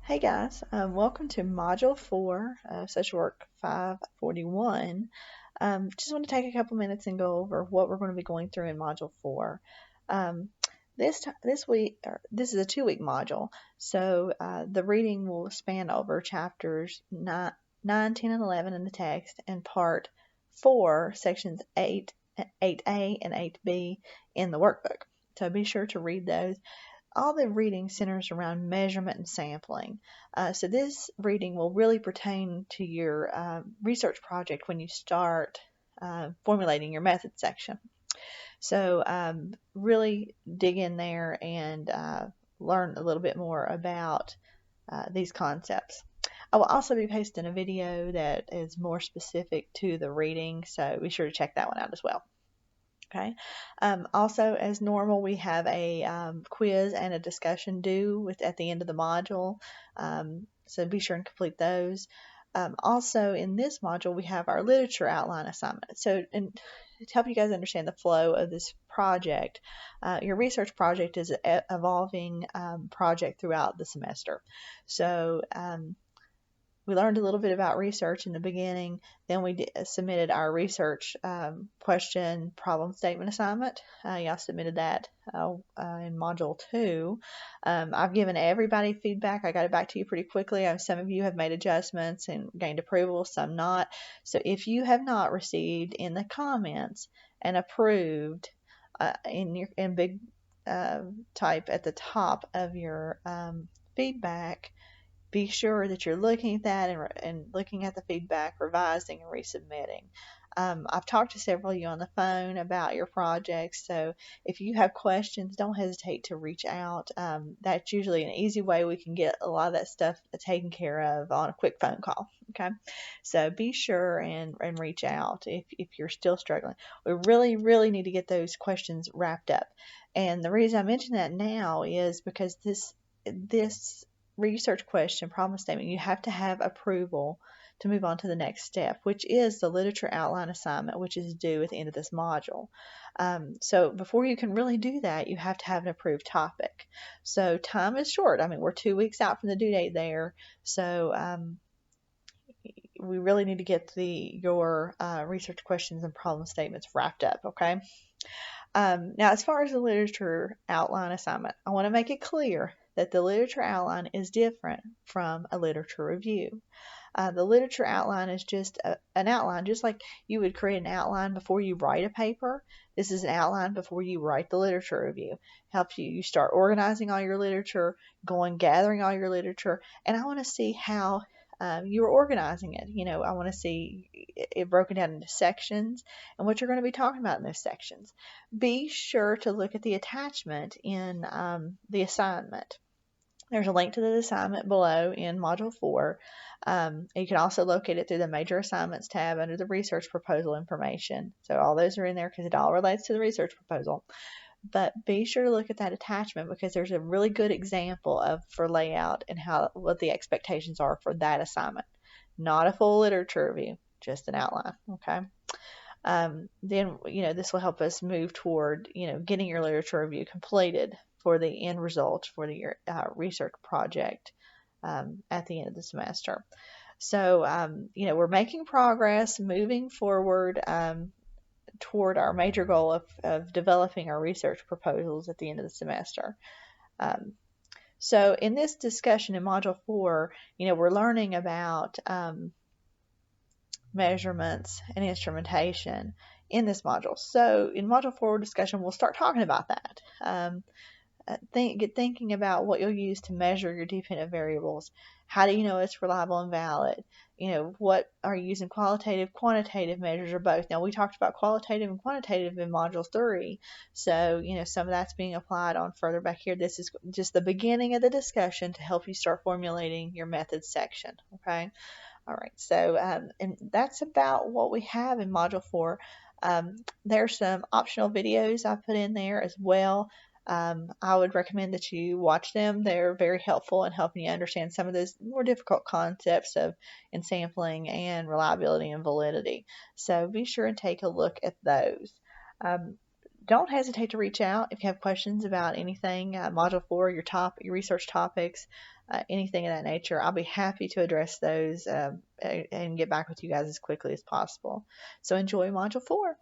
Hey guys, welcome to Module 4 of Social Work 541. Just want to take a couple minutes and go over what we're going to be going through in Module 4. Um, this week, this is a 2-week module, so the reading will span over chapters 9, 10, and 11 in the text, and part 4, sections 8, 8A, and 8B in the workbook. So be sure to read those. All the reading centers around measurement and sampling. So this reading will really pertain to your research project when you start formulating your method section. So really dig in there and learn a little bit more about these concepts. I will also be posting a video that is more specific to the reading, so be sure to check that one out as well. Okay. Also, as normal, we have a quiz and a discussion due at the end of the module. So be sure and complete those. Also, in this module, we have our literature outline assignment. So, to help you guys understand the flow of this project, your research project is an evolving project throughout the semester. So, we learned a little bit about research in the beginning. Then we submitted our research question problem statement assignment. Y'all submitted that in Module 2. I've given everybody feedback. I got it back to you pretty quickly. Some of you have made adjustments and gained approval, some not. So if you have not received in the comments and approved in big type at the top of your feedback, be sure that you're looking at that and looking at the feedback, revising and resubmitting. I've talked to several of you on the phone about your projects, so if you have questions, don't hesitate to reach out. That's usually an easy way we can get a lot of that stuff taken care of on a quick phone call. Okay, so be sure and reach out if you're still struggling. We really need to get those questions wrapped up. And the reason I mention that now is because this research question problem statement, you have to have approval to move on to the next step, which is the literature outline assignment, which is due at the end of this module. So before you can really do that, you have to have an approved topic. So time is short. I mean, we're 2 weeks out from the due date there. So we really need to get your research questions and problem statements wrapped up, okay? Now, as far as the literature outline assignment, I want to make it clear that the literature outline is different from a literature review. The literature outline is just an outline, just like you would create an outline before you write a paper. This is an outline before you write the literature review. Helps you start organizing all your literature, gathering all your literature, and I want to see how you're organizing it. I want to see it broken down into sections and what you're going to be talking about in those sections. Be sure to look at the attachment in the assignment. There's a link to the assignment below in Module 4. You can also locate it through the Major Assignments tab under the Research Proposal information. So all those are in there because it all relates to the research proposal. But be sure to look at that attachment because there's a really good example for layout and what the expectations are for that assignment. Not a full literature review, just an outline, okay? Then, this will help us move toward, getting your literature review completed for the end result for your research project at the end of the semester. So, we're making progress, moving forward toward our major goal of developing our research proposals at the end of the semester. So in this discussion in Module 4, we're learning about measurements and instrumentation in this module. So in Module 4 discussion, we'll start talking about that. Get thinking about what you'll use to measure your dependent variables. How do you know it's reliable and valid? What are you using, qualitative, quantitative measures, or both? Now, we talked about qualitative and quantitative in Module 3, so, some of that's being applied on further back here. This is just the beginning of the discussion to help you start formulating your methods section, okay? All right, so and that's about what we have in Module 4. There's some optional videos I put in there as well. I would recommend that you watch them. They're very helpful in helping you understand some of those more difficult concepts in sampling and reliability and validity. So be sure and take a look at those. Don't hesitate to reach out if you have questions about anything, Module 4, your research topics. anything of that nature, I'll be happy to address those and get back with you guys as quickly as possible. So enjoy Module 4.